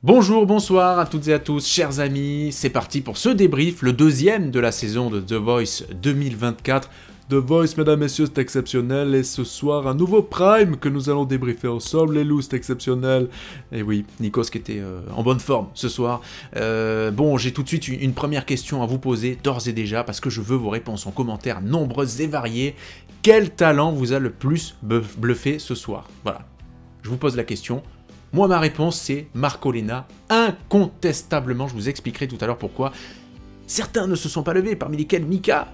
Bonjour, bonsoir à toutes et à tous, chers amis, c'est parti pour ce débrief, le deuxième de la saison de The Voice 2024. The Voice, mesdames, messieurs, c'est exceptionnel, et ce soir, un nouveau Prime que nous allons débriefer ensemble, les loups, c'est exceptionnel. Et oui, Nikos qui était en bonne forme ce soir. Bon, j'ai tout de suite une première question à vous poser, d'ores et déjà, parce que je veux vos réponses en commentaire nombreuses et variées. Quel talent vous a le plus bluffé ce soir? Voilà, je vous pose la question. Moi, ma réponse, c'est Marco Lena, incontestablement, je vous expliquerai tout à l'heure pourquoi. Certains ne se sont pas levés, parmi lesquels Mika,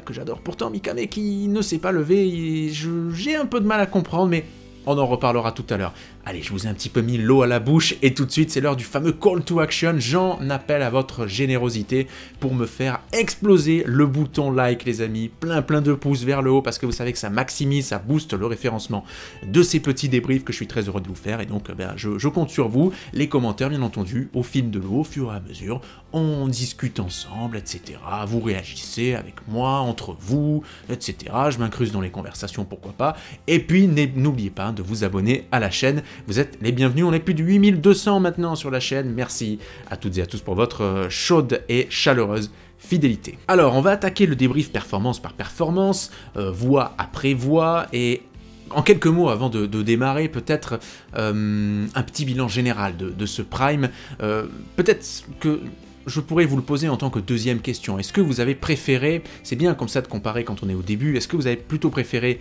que j'adore pourtant, Mika, mais qui ne s'est pas levé, j'ai un peu de mal à comprendre, mais on en reparlera tout à l'heure. Allez, je vous ai un petit peu mis l'eau à la bouche, et tout de suite, c'est l'heure du fameux call to action. J'en appelle à votre générosité pour me faire exploser le bouton like, les amis. Plein de pouces vers le haut, parce que vous savez que ça maximise, ça booste le référencement de ces petits débriefs que je suis très heureux de vous faire. Et donc, je compte sur vous. Les commentaires, bien entendu, au fil de l'eau, au fur et à mesure. On discute ensemble, etc. Vous réagissez avec moi, entre vous, etc. Je m'incruste dans les conversations, pourquoi pas. Et puis, n'oubliez pas de vous abonner à la chaîne. Vous êtes les bienvenus, on est plus de 8200 maintenant sur la chaîne. Merci à toutes et à tous pour votre chaude et chaleureuse fidélité. Alors, on va attaquer le débrief performance par performance, voix après voix, et en quelques mots avant de démarrer, peut-être un petit bilan général de ce Prime. Peut-être que je pourrais vous le poser en tant que deuxième question. Est-ce que vous avez préféré, c'est bien comme ça de comparer quand on est au début, est-ce que vous avez plutôt préféré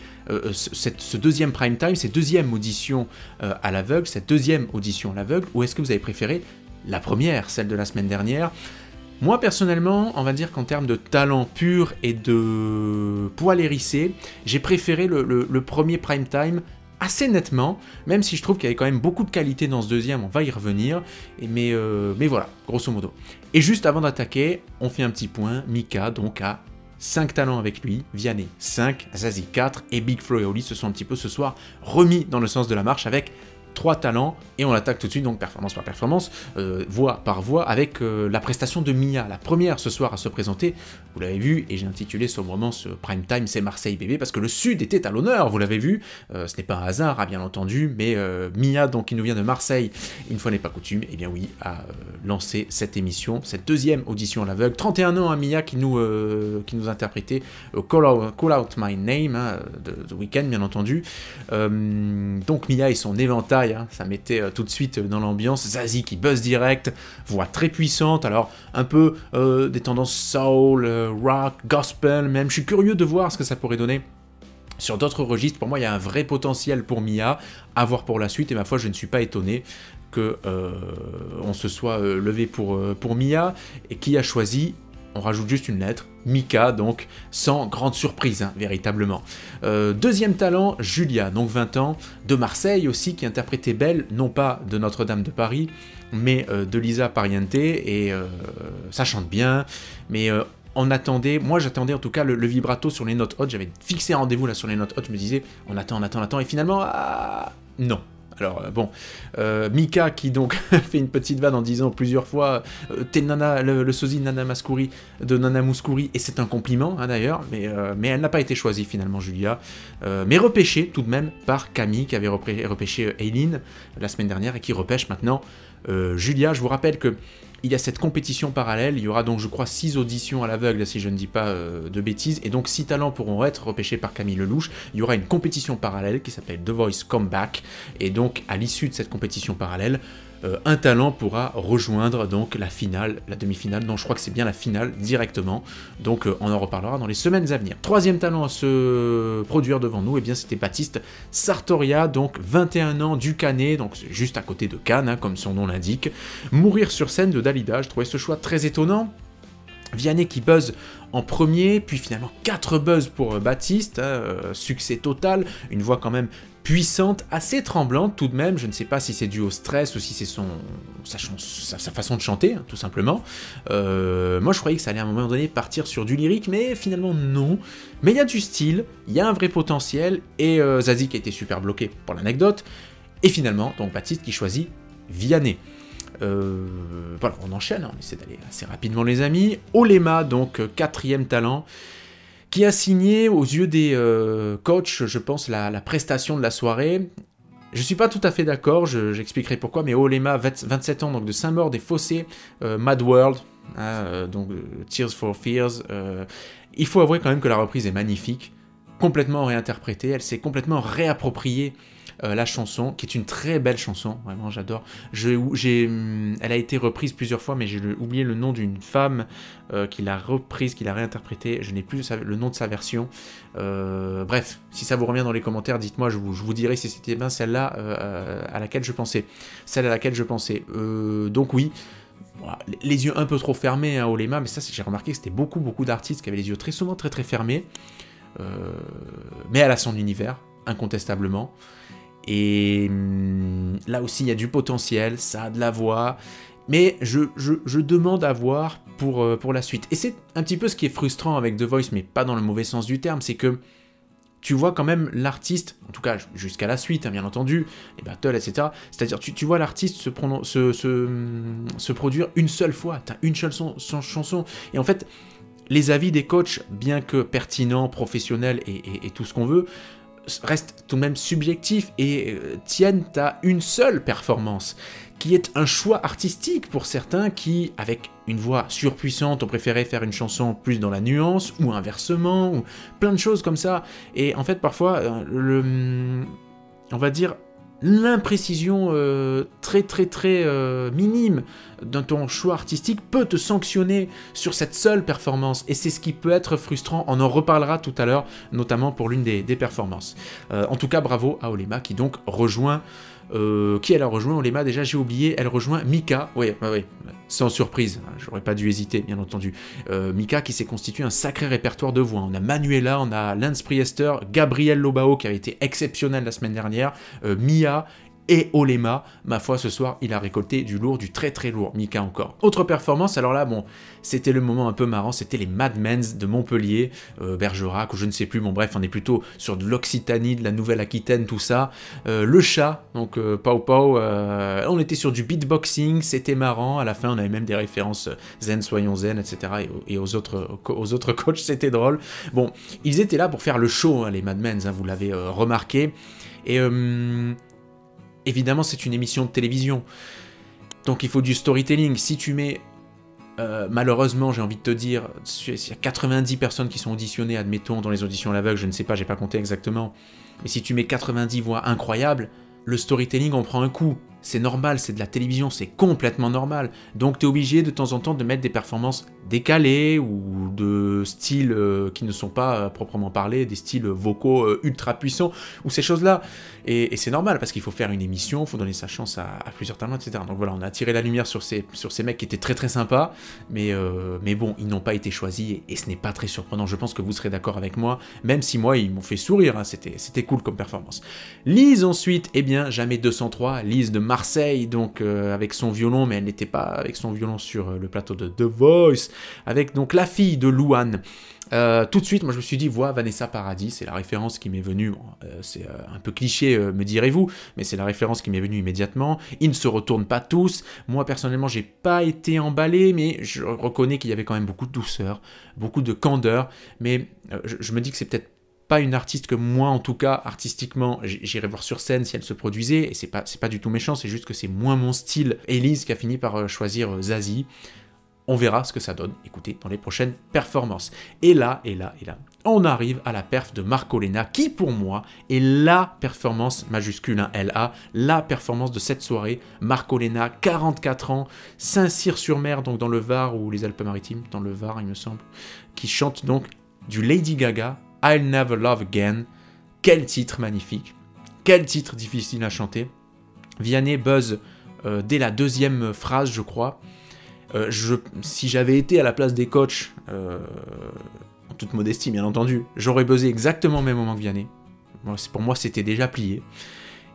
ce deuxième prime time, cette deuxième audition à l'aveugle, ou est-ce que vous avez préféré la première, celle de la semaine dernière? Moi personnellement, on va dire qu'en termes de talent pur et de poil hérissé, j'ai préféré le premier prime time assez nettement, même si je trouve qu'il y avait quand même beaucoup de qualité dans ce deuxième, on va y revenir, mais voilà, grosso modo. Et juste avant d'attaquer, on fait un petit point, Mika donc a 5 talents avec lui, Vianney 5, Zazie 4, et Big Flo et Oli se sont un petit peu ce soir remis dans le sens de la marche avec 3 talents, et on attaque tout de suite, donc performance par performance, voix par voix, avec la prestation de Mia, la première ce soir à se présenter, vous l'avez vu, et j'ai intitulé sobrement ce prime time, c'est Marseille bébé, parce que le Sud était à l'honneur, vous l'avez vu, ce n'est pas un hasard, bien entendu, mais Mia, donc qui nous vient de Marseille, une fois n'est pas coutume, et bien oui, a lancé cette émission, cette deuxième audition à l'aveugle, 31 ans à Mia qui nous interprétait Call Out My Name, de Weeknd, bien entendu, donc Mia et son éventail, ça mettait tout de suite dans l'ambiance. Zazie qui buzz direct, voix très puissante, alors un peu des tendances soul, rock, gospel même. Je suis curieux de voir ce que ça pourrait donner sur d'autres registres. Pour moi, il y a un vrai potentiel pour Mia, à voir pour la suite, et ma foi, je ne suis pas étonné que on se soit levé pour Mia, et qui a choisi, on rajoute juste une lettre, Mika, donc sans grande surprise, véritablement. Deuxième talent, Julia, donc 20 ans, de Marseille aussi, qui interprétait Belle, non pas de Notre-Dame de Paris, mais de Lisa Pariente, et ça chante bien, mais on attendait, moi j'attendais en tout cas le vibrato sur les notes hautes, j'avais fixé un rendez-vous là sur les notes hautes, je me disais, on attend, et finalement, non. Alors bon, Mika qui donc fait une petite vanne en disant plusieurs fois t'es Nana, le sosie de Nana Mouskouri, et c'est un compliment d'ailleurs, mais elle n'a pas été choisie finalement, Julia, mais repêchée tout de même par Camille qui avait repêché Aileen la semaine dernière et qui repêche maintenant Julia. Je vous rappelle que il y a cette compétition parallèle, il y aura donc je crois 6 auditions à l'aveugle si je ne dis pas de bêtises, et donc 6 talents pourront être repêchés par Camille Lelouch. Il y aura une compétition parallèle qui s'appelle The Voice Comeback, et donc à l'issue de cette compétition parallèle, un talent pourra rejoindre donc la finale, la demi-finale, non je crois que c'est bien la finale directement, donc on en reparlera dans les semaines à venir. Troisième talent à se produire devant nous, et bien c'était Baptiste Sartoria, donc 21 ans du Canet, donc juste à côté de Cannes, comme son nom l'indique. Mourir sur scène de Dalida, je trouvais ce choix très étonnant. Vianney qui buzz en premier, puis finalement 4 buzz pour Baptiste, succès total, une voix quand même puissante, assez tremblante tout de même, je ne sais pas si c'est dû au stress ou si c'est sa façon de chanter, tout simplement. Moi je croyais que ça allait à un moment donné partir sur du lyrique, mais finalement non. Mais il y a du style, il y a un vrai potentiel, et Zazie qui a été super bloqué pour l'anecdote, et finalement, donc Baptiste qui choisit Vianney. Voilà, on enchaîne, on essaie d'aller assez rapidement les amis. Olema, donc 4e talent, qui a signé aux yeux des coachs, je pense, la prestation de la soirée. Je suis pas tout à fait d'accord, j'expliquerai pourquoi, mais Olema, 27 ans, donc de Saint-Maur-des-Fossés, Mad World, donc Tears for Fears, il faut avouer quand même que la reprise est magnifique, complètement réinterprétée, elle s'est complètement réappropriée la chanson, qui est une très belle chanson, vraiment j'adore. Elle a été reprise plusieurs fois, mais j'ai oublié le nom d'une femme qui l'a reprise, qui l'a réinterprétée, je n'ai plus le nom de sa version. Bref, si ça vous revient dans les commentaires, dites-moi, je vous dirai si c'était bien celle-là à laquelle je pensais. Celle à laquelle je pensais. Donc oui, voilà, les yeux un peu trop fermés, hein, Olema, mais ça j'ai remarqué que c'était beaucoup d'artistes qui avaient les yeux très souvent très fermés. Mais elle a son univers, incontestablement. Et là aussi, il y a du potentiel, ça a de la voix, mais je demande à voir pour la suite. Et c'est un petit peu ce qui est frustrant avec The Voice, mais pas dans le mauvais sens du terme, c'est que tu vois quand même l'artiste, en tout cas jusqu'à la suite, hein, bien entendu, les battles, etc. C'est-à-dire, tu vois l'artiste se produire une seule fois, t'as une seule chanson, et en fait, les avis des coachs, bien que pertinents, professionnels et tout ce qu'on veut, restent tout de même subjectifs et tiennent à une seule performance, qui est un choix artistique pour certains qui, avec une voix surpuissante, ont préféré faire une chanson plus dans la nuance, ou inversement, ou plein de choses comme ça. Et en fait, parfois, on va dire, l'imprécision très minime de ton choix artistique peut te sanctionner sur cette seule performance, et c'est ce qui peut être frustrant. On en reparlera tout à l'heure, notamment pour l'une des performances. En tout cas, bravo à Olema qui donc rejoint... qui elle a rejoint Olema, déjà j'ai oublié, elle rejoint Mika, oui, sans surprise, j'aurais pas dû hésiter bien entendu. Mika qui s'est constitué un sacré répertoire de voix, on a Manuela, on a Lance Priester, Gabriel Lobao qui avait été exceptionnel la semaine dernière, Mia et Olema, ma foi ce soir il a récolté du lourd, du très lourd, Mika encore. Autre performance, alors là bon, c'était le moment un peu marrant, c'était les Mad Men's de Montpellier, Bergerac ou je ne sais plus, bon bref on est plutôt sur de l'Occitanie, de la Nouvelle-Aquitaine, tout ça. Le chat, donc Pau Pau, on était sur du beatboxing, c'était marrant, à la fin on avait même des références zen, soyons zen, etc. et aux autres coachs, c'était drôle. Bon, ils étaient là pour faire le show, hein, les Mad Men's, hein, vous l'avez remarqué, et... évidemment, c'est une émission de télévision, donc il faut du storytelling. Si tu mets, malheureusement, j'ai envie de te dire, il y a 90 personnes qui sont auditionnées, admettons, dans les auditions à l'aveugle, je ne sais pas, j'ai pas compté exactement, mais si tu mets 90 voix incroyables, le storytelling en prend un coup. C'est normal, c'est de la télévision, c'est complètement normal. Donc tu es obligé de temps en temps de mettre des performances décalées ou de styles qui ne sont pas proprement parlés, des styles vocaux ultra puissants ou ces choses-là. Et c'est normal parce qu'il faut faire une émission, il faut donner sa chance à plusieurs talents, etc. Donc voilà, on a tiré la lumière sur ces mecs qui étaient très sympas, mais bon, ils n'ont pas été choisis et ce n'est pas très surprenant. Je pense que vous serez d'accord avec moi, même si moi, ils m'ont fait sourire, hein, c'était cool comme performance. Lise ensuite, eh bien, jamais 203, Lise de Marseille, donc avec son violon, mais elle n'était pas avec son violon sur le plateau de The Voice, avec donc la fille de Louane. Tout de suite, moi je me suis dit, voix Vanessa Paradis, c'est la référence qui m'est venue, bon, c'est un peu cliché, me direz-vous, mais c'est la référence qui m'est venue immédiatement. Ils ne se retournent pas tous, moi personnellement j'ai pas été emballé, mais je reconnais qu'il y avait quand même beaucoup de douceur, beaucoup de candeur, mais je me dis que c'est peut-être pas une artiste que moi, en tout cas, artistiquement, j'irais voir sur scène si elle se produisait, et c'est pas du tout méchant, c'est juste que c'est moins mon style. Elise qui a fini par choisir Zazie. On verra ce que ça donne, écoutez, dans les prochaines performances. Et là, on arrive à la perf de Marco Lena, qui pour moi est la performance majuscule, hein, LA, la performance de cette soirée. Marco Lena, 44 ans, Saint-Cyr-sur-Mer, donc dans le Var, ou les Alpes-Maritimes, dans le Var, il me semble, qui chante donc du Lady Gaga, I'll Never Love Again. Quel titre magnifique, quel titre difficile à chanter. Vianney buzz dès la deuxième phrase, je crois. Si j'avais été à la place des coachs, en toute modestie bien entendu, j'aurais buzzé exactement au même moment que Vianney. Pour moi c'était déjà plié.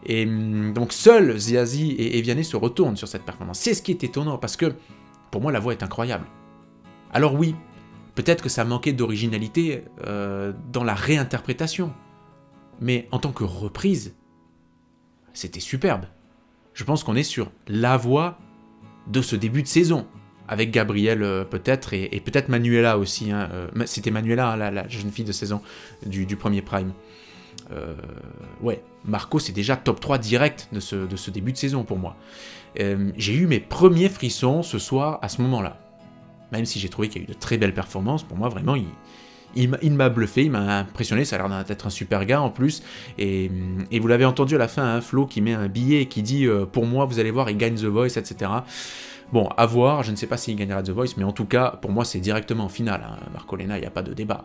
Et donc seuls Zazie et Vianney se retournent sur cette performance. C'est ce qui est étonnant parce que pour moi la voix est incroyable. Alors oui, peut-être que ça manquait d'originalité dans la réinterprétation, mais en tant que reprise, c'était superbe. Je pense qu'on est sur la voix de ce début de saison, avec Gabriel peut-être, et peut-être Manuela aussi, hein, c'était Manuela, hein, la jeune fille de saison du premier Prime. ouais, Marco c'est déjà top 3 direct de ce début de saison pour moi. J'ai eu mes premiers frissons ce soir à ce moment-là. Même si j'ai trouvé qu'il y a eu de très belles performances, pour moi vraiment il m'a bluffé, il m'a impressionné, ça a l'air d'être un super gars en plus, et vous l'avez entendu à la fin, hein, Flo qui met un billet et qui dit pour moi vous allez voir il gagne The Voice, etc. Bon, à voir, je ne sais pas s'il gagnera The Voice, mais en tout cas, pour moi, c'est directement en finale. Hein. Marco Lena, il n'y a pas de débat,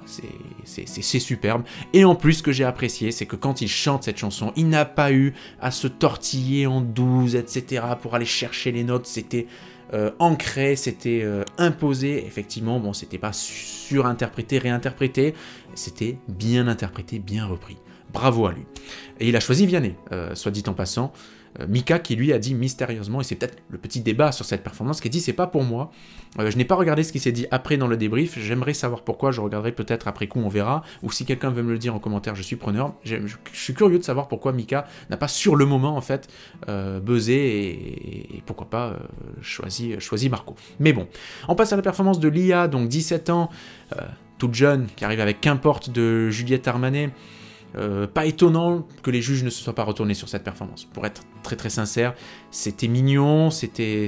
c'est superbe. Et en plus, ce que j'ai apprécié, c'est que quand il chante cette chanson, il n'a pas eu à se tortiller en 12, etc. pour aller chercher les notes, c'était ancré, c'était imposé. Effectivement, bon, c'était pas surinterprété, réinterprété, c'était bien interprété, bien repris. Bravo à lui. Et il a choisi Vianney, soit dit en passant. Mika qui lui a dit mystérieusement, et c'est peut-être le petit débat sur cette performance, qui dit c'est pas pour moi, je n'ai pas regardé ce qui s'est dit après dans le débrief, j'aimerais savoir pourquoi, je regarderai peut-être après coup, on verra, ou si quelqu'un veut me le dire en commentaire, je suis preneur. Je suis curieux de savoir pourquoi Mika n'a pas sur le moment en fait buzzé et pourquoi pas choisi Marco. Mais bon, on passe à la performance de Lia, donc 17 ans, toute jeune, qui arrive avec Qu'importe de Juliette Armanet. Pas étonnant que les juges ne se soient pas retournés sur cette performance. Pour être très très sincère, c'était mignon, c'était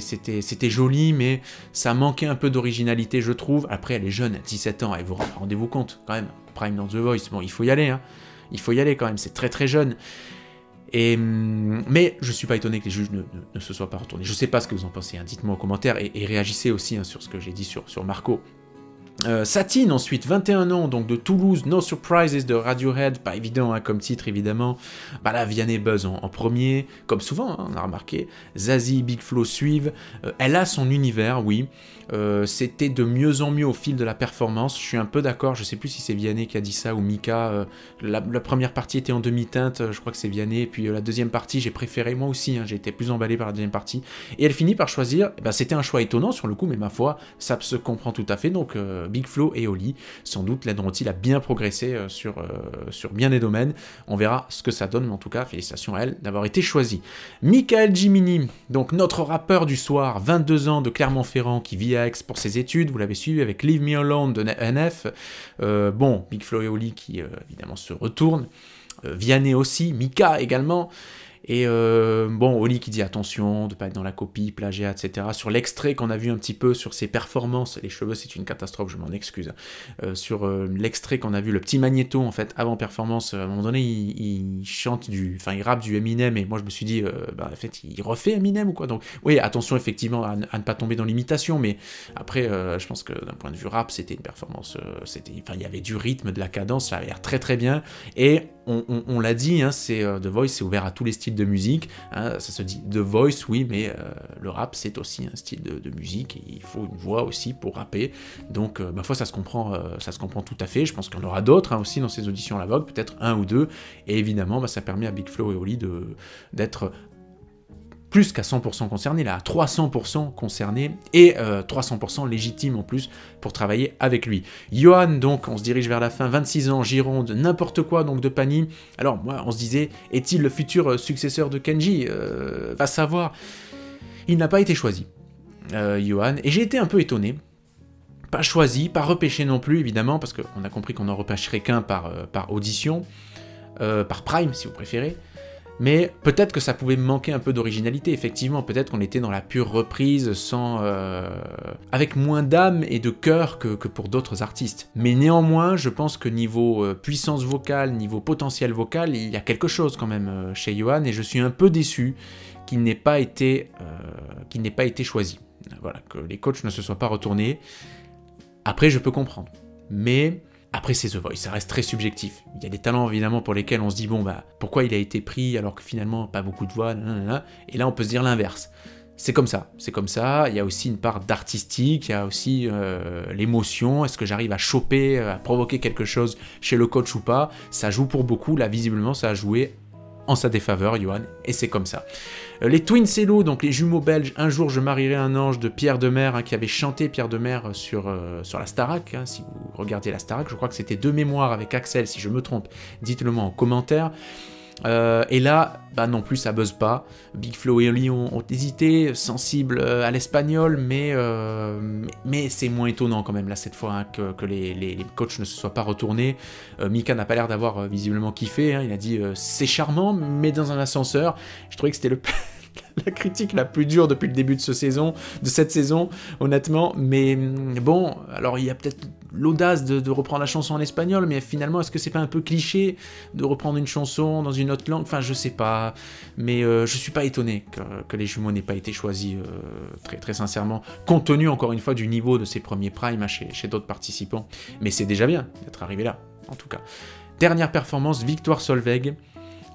joli, mais ça manquait un peu d'originalité, je trouve. Après, elle est jeune, 17 ans, et vous rendez-vous compte, quand même, Prime dans The Voice, bon, il faut y aller, hein. Il faut y aller quand même, c'est très très jeune. Mais je suis pas étonné que les juges ne se soient pas retournés. Je sais pas ce que vous en pensez, hein. Dites-moi en commentaire, et réagissez aussi hein, sur ce que j'ai dit sur Marco. Satine ensuite, 21 ans, donc de Toulouse, No Surprises de Radiohead, pas évident hein, comme titre évidemment. Bah là, Vianney buzz en premier, comme souvent, hein, on a remarqué. Zazie, Big Flo suivent. Elle a son univers, oui. C'était de mieux en mieux au fil de la performance. Je suis un peu d'accord, je sais plus si c'est Vianney qui a dit ça ou Mika. La première partie était en demi-teinte, je crois que c'est Vianney. Et puis la deuxième partie, j'ai préféré, moi aussi, hein, j'ai été plus emballé par la deuxième partie. Et elle finit par choisir, bah, c'était un choix étonnant sur le coup, mais ma foi, ça se comprend tout à fait. Donc Big Flo et Oli, sans doute l'aideront-ils à bien progresser sur bien des domaines. On verra ce que ça donne, mais en tout cas, félicitations à elle d'avoir été choisie. Michael Gimini, donc notre rappeur du soir, 22 ans de Clermont-Ferrand, qui vit à Aix pour ses études, vous l'avez suivi avec Leave Me Alone de NF. Bon, Big Flo et Oli qui évidemment se retournent. Vianney aussi, Mika également. Et bon, Oli qui dit attention de ne pas être dans la copie, plagiat, etc. Sur l'extrait qu'on a vu un petit peu sur ses performances, les cheveux c'est une catastrophe, je m'en excuse. Sur l'extrait qu'on a vu, le petit magnéto en fait, avant performance, à un moment donné il chante il rappe du Eminem, et moi je me suis dit, en fait il refait Eminem ou quoi. Donc oui, attention effectivement à ne pas tomber dans l'imitation, mais après je pense que d'un point de vue rap, c'était une performance, il y avait du rythme, de la cadence, ça avait l'air très très bien, et on l'a dit, hein, The Voice c'est ouvert à tous les styles de musique, hein, ça se dit The Voice, oui, mais le rap c'est aussi un style de musique, et il faut une voix aussi pour rapper, donc ma foi ça se comprend tout à fait. Je pense qu'il y en aura d'autres hein, aussi dans ces auditions à la Vogue, peut-être un ou deux, et évidemment ça permet à Big Flo et Oli d'être plus qu'à 100% concerné, là, à 300% concerné, et 300% légitime en plus pour travailler avec lui. Johan, donc, on se dirige vers la fin, 26 ans, Gironde, n'importe quoi, donc de Pani. Alors, moi, on se disait, est-il le futur successeur de Kenji va savoir. Il n'a pas été choisi, Johan, et j'ai été un peu étonné. Pas choisi, pas repêché non plus, évidemment, parce qu'on a compris qu'on n'en repêcherait qu'un par audition, par Prime, si vous préférez. Mais peut-être que ça pouvait manquer un peu d'originalité, effectivement, peut-être qu'on était dans la pure reprise, avec moins d'âme et de cœur que pour d'autres artistes. Mais néanmoins, je pense que niveau puissance vocale, niveau potentiel vocal, il y a quelque chose quand même chez Johan, et je suis un peu déçu qu'il n'ait pas été choisi. Voilà, que les coachs ne se soient pas retournés. Après, je peux comprendre. Mais après, c'est The Voice, ça reste très subjectif. Il y a des talents, évidemment, pour lesquels on se dit, bon, bah, pourquoi il a été pris alors que finalement, pas beaucoup de voix, nanana. Et là, on peut se dire l'inverse. C'est comme ça, il y a aussi une part d'artistique, il y a aussi l'émotion, est-ce que j'arrive à choper, à provoquer quelque chose chez le coach ou pas. Ça joue pour beaucoup, là, visiblement, ça a joué en sa défaveur, Johan, et c'est comme ça. Les Twin Cello, donc les jumeaux belges, Un jour je marierai un ange de Pierre Demers, hein, qui avait chanté Pierre Demers sur la Starac, hein, si vous regardiez la Starac, je crois que c'était de mémoire avec Axel, si je me trompe, dites-le moi en commentaire. Et là, bah non plus, ça buzz pas. Big Flo et Oli ont hésité, sensibles à l'espagnol, mais c'est moins étonnant quand même, là, cette fois, hein, que les coachs ne se soient pas retournés. Mika n'a pas l'air d'avoir visiblement kiffé, hein. Il a dit c'est charmant, mais dans un ascenseur. Je trouvais que c'était la critique la plus dure depuis le début de cette saison, honnêtement. Mais bon, alors il y a peut-être l'audace de reprendre la chanson en espagnol, mais finalement, est-ce que c'est pas un peu cliché de reprendre une chanson dans une autre langue? Enfin, je sais pas, mais je suis pas étonné que les jumeaux n'aient pas été choisis, très, très sincèrement, compte tenu, encore une fois, du niveau de ces premiers primes chez d'autres participants. Mais c'est déjà bien d'être arrivé là, en tout cas. Dernière performance, Victoire Solveig,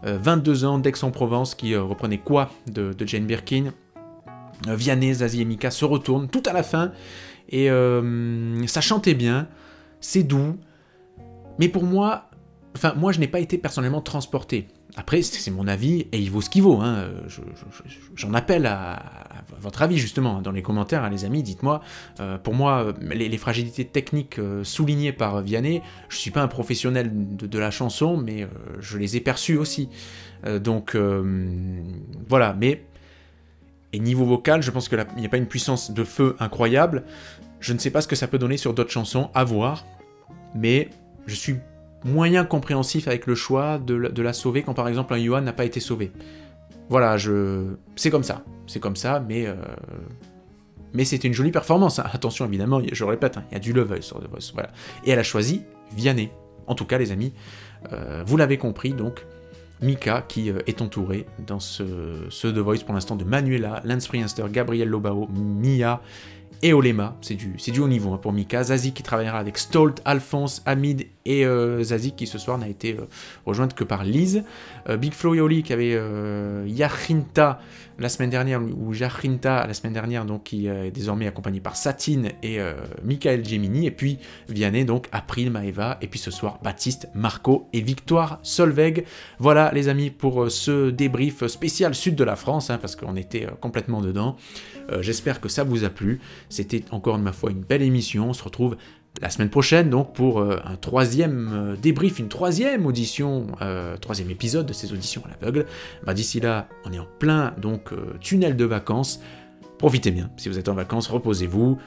22 ans d'Aix-en-Provence, qui reprenait quoi de Jane Birkin. Vianney, Zazie et Mika se retournent tout à la fin, et ça chantait bien, c'est doux, mais pour moi, moi je n'ai pas été personnellement transporté. Après, c'est mon avis, et il vaut ce qu'il vaut, hein. J'en appelle à votre avis, justement, dans les commentaires, hein, les amis, dites-moi. Pour moi, les fragilités techniques soulignées par Vianney, je ne suis pas un professionnel de la chanson, mais je les ai perçues aussi. Donc, voilà, mais... Et niveau vocal, je pense qu'il n'y a pas une puissance de feu incroyable. Je ne sais pas ce que ça peut donner sur d'autres chansons, à voir, mais je suis moyen compréhensif avec le choix de la sauver quand par exemple un Yohan n'a pas été sauvé. Voilà, c'est comme ça, mais c'était une jolie performance, hein. Attention évidemment, je répète, hein, il y a du level sur The Voice, voilà. Et elle a choisi Vianney. En tout cas les amis, vous l'avez compris, donc Mika qui est entourée dans ce The Voice pour l'instant de Manuela, Lance Priester, Gabriel Lobao, Mia et Olema, c'est du haut niveau, hein, pour Mika. Zazie qui travaillera avec Stolt, Alphonse, Hamid et Zazie qui ce soir n'a été rejointe que par Lise. Big Flo et Oli qui avait Yachinta la semaine dernière, donc qui est désormais accompagné par Satine et Michael Gemini, et puis Vianney, donc April, Maeva, et puis ce soir Baptiste, Marco et Victoire Solveig. Voilà les amis pour ce débrief spécial sud de la France, hein, parce qu'on était complètement dedans. J'espère que ça vous a plu. C'était encore de ma foi une belle émission. On se retrouve la semaine prochaine donc pour un troisième débrief, une troisième audition, troisième épisode de ces auditions à l'aveugle. D'ici là, on est en plein donc tunnel de vacances. Profitez bien, si vous êtes en vacances, reposez-vous.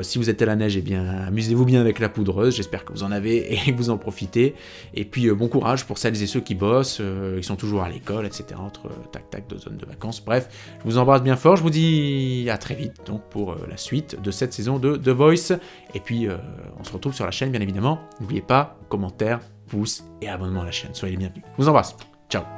Si vous êtes à la neige, eh bien, amusez-vous bien avec la poudreuse, j'espère que vous en avez et que vous en profitez. Et puis bon courage pour celles et ceux qui bossent, qui sont toujours à l'école, etc. Entre tac-tac, 2 zones de vacances. Bref, je vous embrasse bien fort, je vous dis à très vite donc pour la suite de cette saison de The Voice. Et puis on se retrouve sur la chaîne bien évidemment. N'oubliez pas, commentaires, pouces et abonnement à la chaîne. Soyez les bienvenus. Je vous embrasse. Ciao.